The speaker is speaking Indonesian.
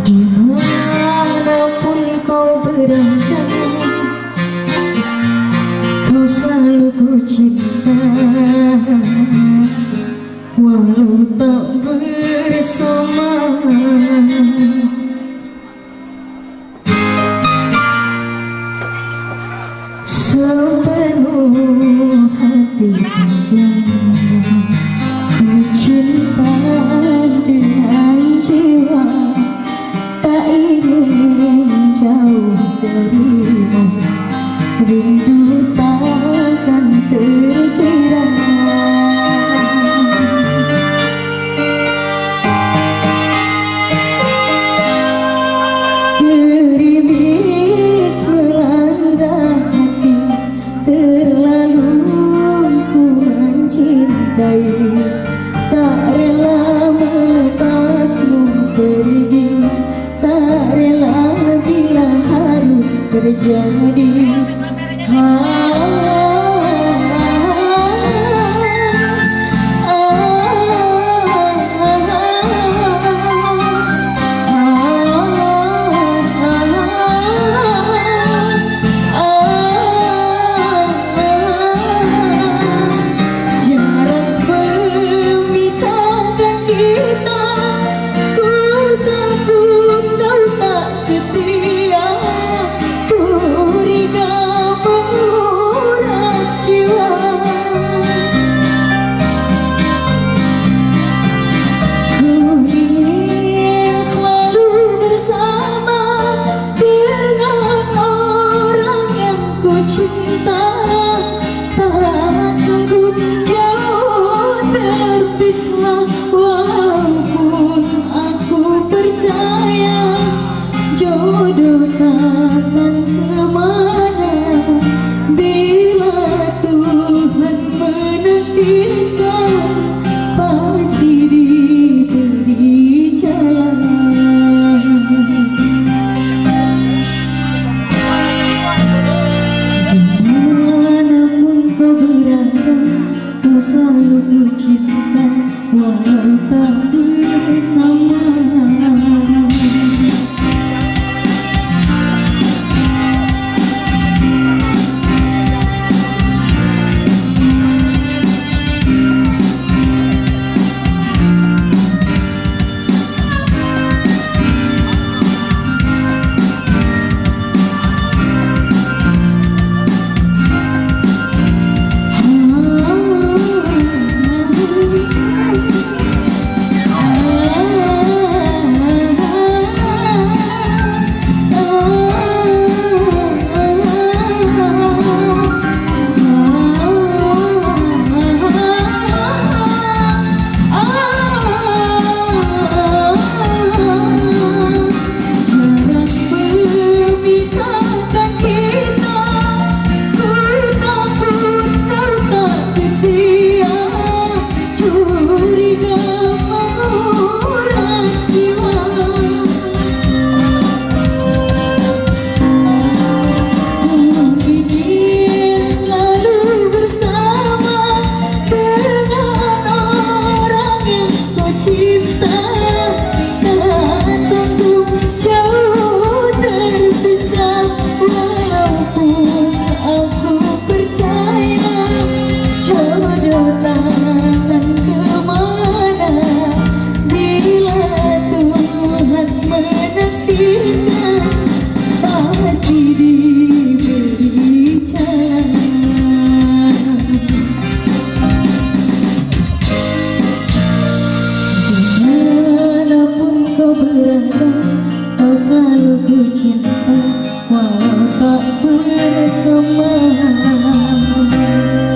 Dimanapun kau berada, kau selalu ku cinta, walau tak bersama. Sepenuh hati ku cinta dengan jiwa, tak ingin jauh darimu, rindu takkan terkira. Gerimis melanda hati, terlalu ku mencintai, tak rela melepasmu pergi, tak rela bila harus terjadi. Walaupun aku percaya jodoh takkan kemana, bila Tuhan menakdirkan pasti diberi jalan. Dimanapun kau berada, kau selalu ku cinta, walau tak bersama. Berada